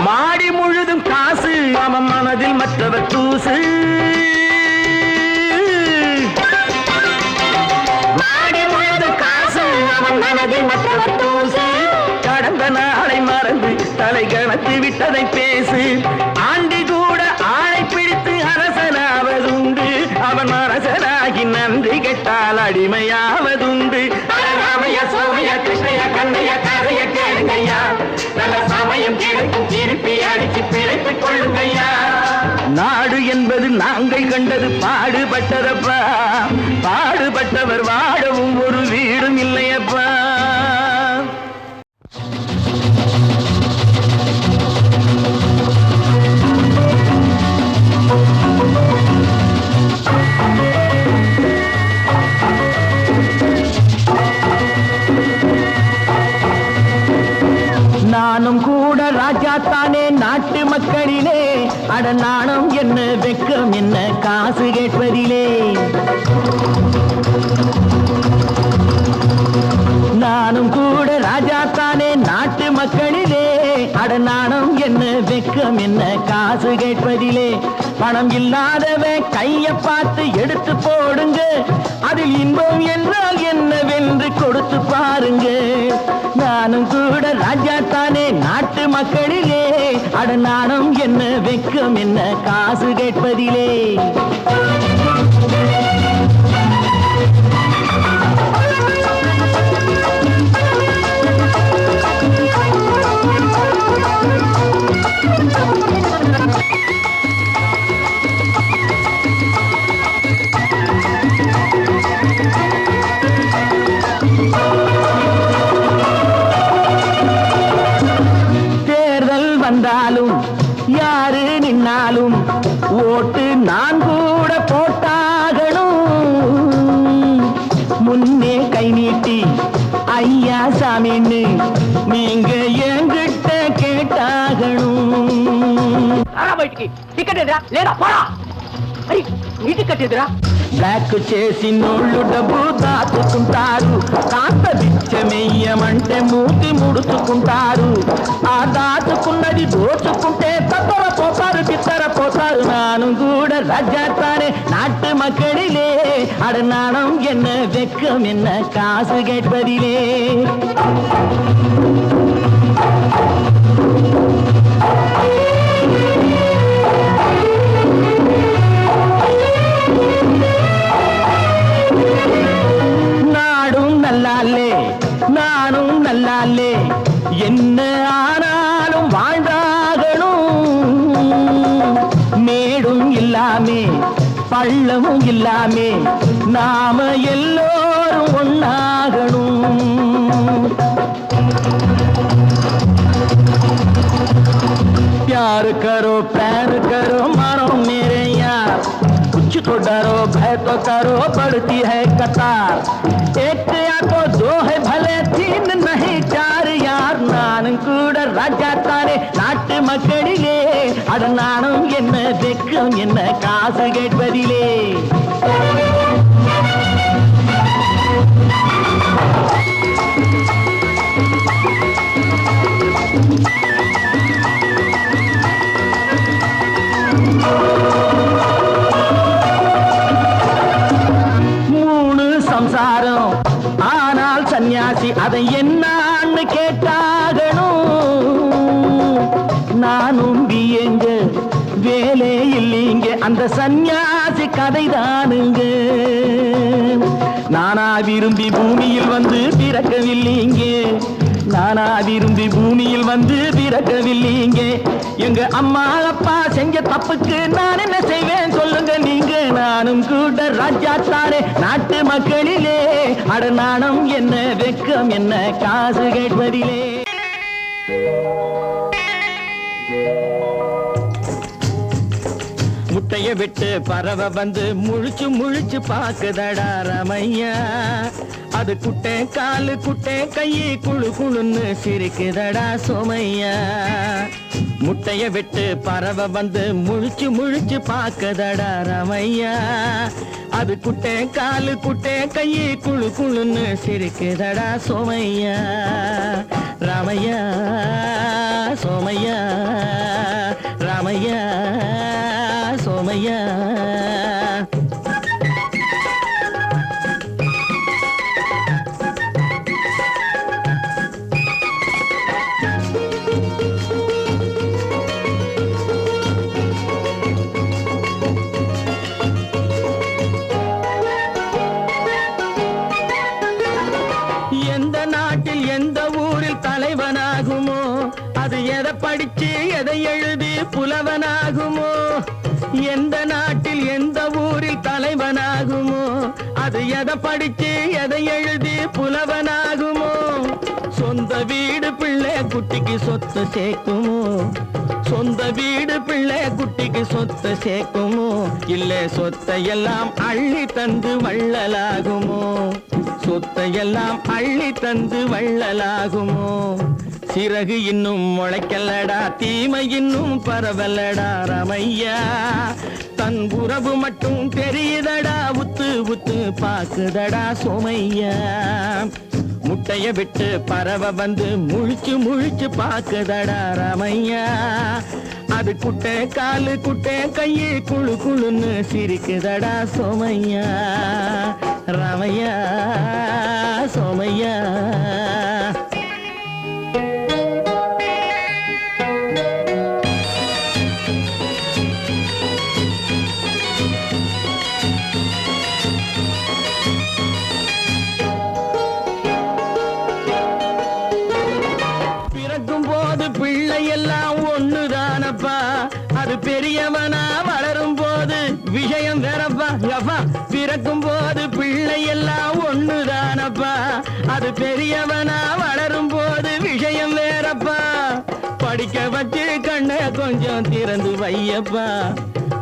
மாடி முழுதும் காசு, அவன் மனதில் மற்றவர் தூசு. மாடி முழுதும் காசு, அவன் மனதில் மற்றவர் தூசு. கடந்த நாளை மறந்து தலை கணத்து விட்டதை பேசு. ஆண்டி கூட ஆளை பிடித்து அரசனாவதுண்டு, அவன் அரசனாகி நன்றி கெட்டால் அடிமையாவதுண்டு. ராமையா சோமையா கிருஷ்ணய்யா கண்ணையா கதைய கேளுங்கய்யா, நல்ல சமயம் கிடைக்கும் திருப்பி அடிச்சு பிழைத்துக் கொள்ளுங்கய்யா. நாடு என்பது நாங்கள் கண்டது பாடுபட்டதப்பா, பாடுபட்டவர் வாழவும் ஒரு வீடும் இல்லையப்பா. நானும் கூட ராஜா தானே நாட்டு மக்களிலே, அட நாணம் என்ன வெக்கம் என்ன காசு கேட்பதிலே. நானும் கூட ராஜா தானே நாட்டு மக்களிலே, அட நாணம் என்ன வெக்கம் என்ன காசு கேட்பதிலே. பணம் இல்லாதவன் கைய பார்த்து எடுத்து போடுங்க, அதில் இன்பம் என்றால் என்னவென்று கொடுத்து பாருங்க. நானும் கூட ராஜா தானே நாட்டு மக்களிலே, அட நாணம் என்ன வெக்கம் என்ன காசு கேட்பதிலே. வந்தாலும் யாரு நின்னாலும் ஓட்டு நான் கூட போட்டாகணும். முன்னே கை நீட்டி ஐயா சாமின்னு நீங்க என்கிட்ட கேட்டாகணும். టికెట్ ఎదురా లేదా పోరా నీ టికెట్ ఎదురా. బ్లాక్ చేసి నోళ్ళు డబ్బు దాచుకుంటారు, కాస్త బిచ్చమెయ్యమంటే మూతి ముడుచుకుంటారు. ఆ దాచుకున్నది దోచుకుంటే తప్పర పోతారు బిత్తర పోతారు. నాను కూడా ராஜாத்தானே நாட்டு மக்களிலே, அட நாணம் என்ன வெக்கம் என்ன காசு கேட்பதிலே. நானும் நல்லாலே என்ன ஆனாலும் வாழ்ந்தாகணும். மேடும் இல்லாமே பள்ளமும் இல்லாமே நாம எல்லோரும் ஒன்னாகணும். प्यार करो मानो मेरे यार कुछ तो डरो भय तो करो बढ़ती है कतार एक या तो दो है भले तीन नहीं चार यार नानुम கூட ராஜா தானே நாட்டு மக்களிலே அட நானும் என்ன வெக்கம் என்ன காசு கேட்பதிலே சம்சாரம் ஆனால் சன்னியாசி அதை என்னான்னு கேட்டாகணும் நானும் எங்க வேலை இல்லைங்க அந்த சன்னியாசி கதைதானுங்க நானா விரும்பி பூமியில் வந்து பிறக்கவில்லைங்க நானா விரும்பி பூமியில் வந்து பிறக்கவில்லைங்க எங்க அம்மா அப்பா செஞ்ச தப்புக்கு நான் என்ன செய்வேன் சொல்லுங்க நீங்க நானும் கூட ராஜா தானே நாட்டு மக்களிலே அட நாணம் என்ன வெக்கம் என்ன காசு கேட்பதிலே முட்டைய விட்டு பறவை வந்து முழிச்சு முழிச்சு பாக்குதடா ரமையா அது குட்டை காலு குட்டை கையை குழு குழுன்னு சிரிக்குதடா சோமையா முட்டைய விட்டு பறவை வந்து முழிச்சு முழிச்சு பாக்குதடா ரமையா அது குட்டை காலு குட்டை கையை குழு குழுன்னு சிரிக்குதடா சோமையா ராமையா சோமையா ராமையா சோமையா எந்த நாட்டில் எந்த ஊரில் தலைவனாகுமோ அது எதை படிச்சு எதை எழுதி புலவனாகுமோ எந்த நாட்டில் எந்த ஊரில் தலைவனாகுமோ அது எதை படிச்சு எதை எழுதி புலவனாகுமோ சொந்த வீடு பிள்ளை குட்டிக்கு சொத்து சேர்க்குமோ சொந்த வீடு பிள்ளை குட்டிக்கு சொத்து சேர்க்குமோ இல்ல சொத்தை எல்லாம் அள்ளி தந்து வள்ளலாகுமோ சொத்தை எல்லாம் அள்ளி தந்து வள்ளலாகுமோ சிறகு இன்னும் முளைக்கல்லடா தீமை இன்னும் பரவலடா ரமையா தன் உறவு மட்டும் தெரியுதடா உத்து உத்து பாக்குதடா சோமையா முட்டைய விட்டு பறவை வந்து முழிச்சு முழிச்சு பாக்குதடா ரமையா அது குட்டை காலு குட்டை கையை குழு குழுன்னு சிரிக்குதடா சோமையா ரமையா சோமையா எல்லாம் ஒண்ணுதானப்பா அது பெரியவனா வளரும் போது விஷயம் வேறப்பா யப்பா பிறக்கும் போது பிள்ளை எல்லாம் ஒண்ணுதானப்பா அது பெரியவனா வளரும் போது விஷயம் வேறப்பா படிக்க வச்சு கண்ணை கொஞ்சம் திறந்து வையப்பா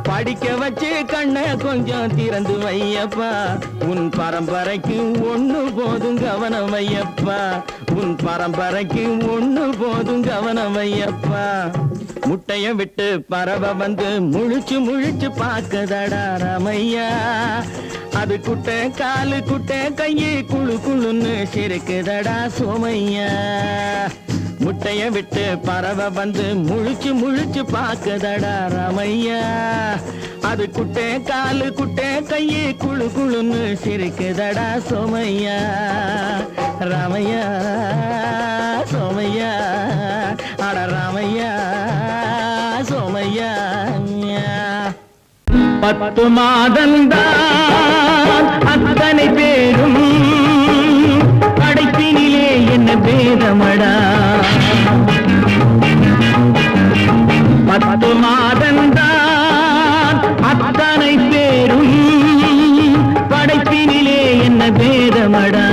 படிக்க வச்சு கண்ணை கொஞ்சம் திறந்து வையப்பா உன் பரம்பரைக்கு ஒண்ணு போதும் கவனம் வையப்பா உன் பரம்பரைக்கு ஒண்ணு போதும் கவனம் வையப்பா முட்டைய விட்டு பறவை வந்து முழிச்சு முழிச்சு பாக்குதடா ரமையா அது குட்டை காலு குட்டை கையை குழு குழுன்னு சிரிக்குதடா சோமையா முட்டைய விட்டு பறவை வந்து முழிச்சு முழிச்சு பாக்குதடா ரமையா அது குட்டை காலு குட்டை கையை குழு குழுன்னு சிரிக்குதடா சோமையா ராமையா சோமையா அட ராமையா சோமையா 10 மாதந்தான் அத்தனை பேரும் படைப்பினிலே என்ன பேதமடா 10 மாதந்தான் அத்தனை பேரும் படைப்பினிலே என்ன பேதமடா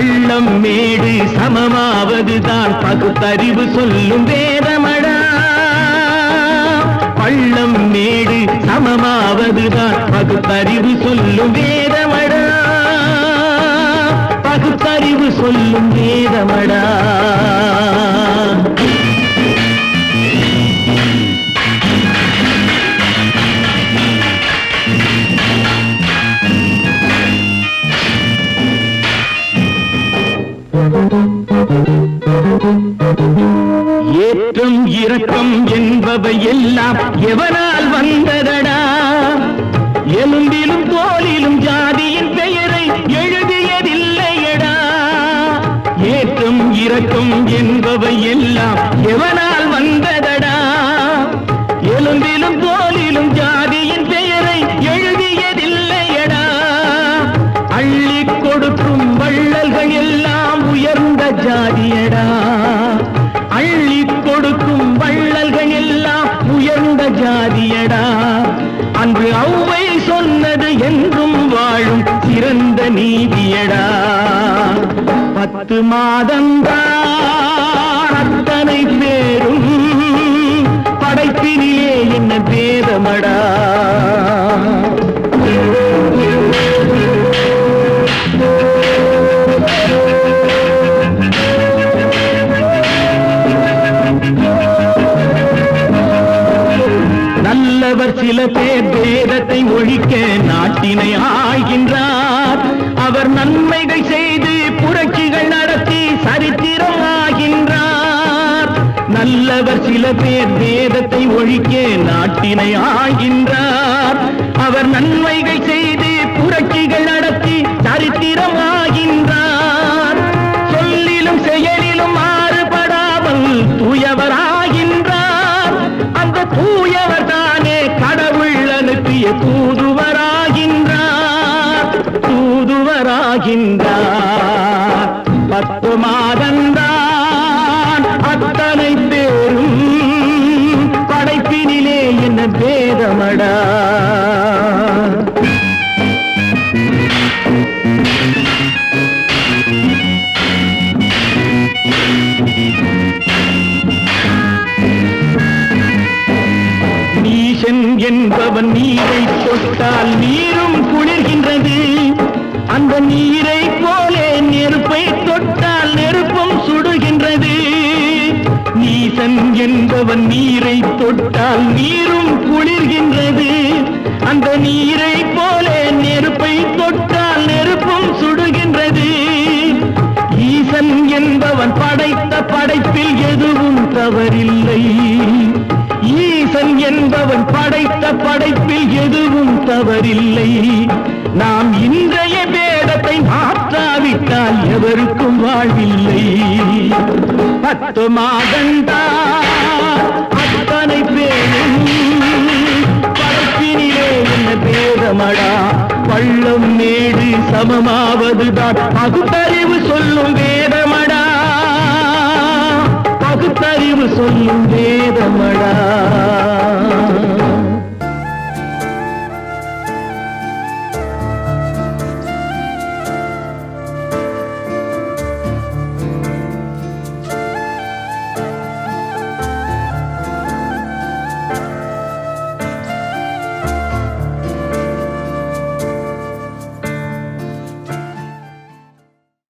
பள்ளம் மேடு சமமாவதுதான் பகுத்தறிவு சொல்லும் வேதமடா. பள்ளம் மேடு சமமாவதுதான் பகுத்தறிவு சொல்லும் வேதமடா. பகுத்தறிவு சொல்லும் வேதமடா. ஏற்றம் இரக்கம் என்பவை எல்லாம் எவனால் வந்ததடா. எலும்பிலும் தோலிலும் ஜாதியின் பெயரை எழுதியதில்லையடா. ஏற்றம் இரக்கம் என்பவை எல்லாம் எவனால் வந்ததடா. எலும்பிலும் தோலிலும் ஜாதியின் பெயரை எழுதியதில்லையடா. அள்ளி கொடுக்கும் வள்ளல்கள் எல்லாம் உயர்ந்த ஜாதியடா. அள்ளி கொடுக்கும் வள்ளல்கள் எல்லாம் உயர்ந்த ஜாதியடா. அன்று ஔவை சொன்னது என்றும் வாழும் சிறந்த நீதியடா. 10 மாதம்தான் அத்தனை பேரும் படைப்பினிலே என்ன பேதமடா. நல்லவர் சில பேர் வேதத்தை ஒழிக்க நாட்டினை ஆள்கின்றார். அவர் நன்மைகள் செய்து புரட்சிகள் நடத்தி சரித்திரம் ஆகின்றார். நல்லவர் சில பேர் வேதத்தை ஒழிக்க நாட்டினை ஆள்கின்றார். அவர் நன்மைகள் செய்து புரட்சிகள் நடத்தி சரித்திரம் ஆகின்றார். சொல்லிலும் செயலிலும் மாறுபடாமல் தூயவராகின்றார். அந்த தூயவர் தானே கடவுள் அனுப்பிய தூதுவராகின்றார். தூதுவராகின்றார். 10 மாதந்தான் அத்தனை பேரும் படைப்பினிலே என்ன பேதமடா. நீசன் என்பவன் நீரை தொட்டால் நீரும் குளிர்கின்றது. அந்த நீரை போலே நெருப்பை தொட்டால் நெருப்பும் சுடுகின்றது. நீசன் என்பவன் நீரை தொட்டால் நீரும் குளிர்கின்றது. அந்த நீரை போலே நெருப்பை தொட்டால் நெருப்பும் சுடுகின்றது. ஈசன் என்பவன் படைத்த படைப்பில் எதுவும் தவறில்லை. ஈசன் என்பவன் படைத்த படைப்பில் எதுவும் தவறில்லை. நாம் இன்றைய வேதத்தை மாற்றாவிட்டால் எவருக்கும் வாழ்வில்லை. 10 மாதந்தான் அத்தனை பேரும் படைப்பினிலே என்ன பேதமடா. பள்ளம் மேடு சமமாவதுதான் பகுத்தறிவு சொல்லும் வேதமடா. பகுத்தறிவு சொல்லும் வேதமடா.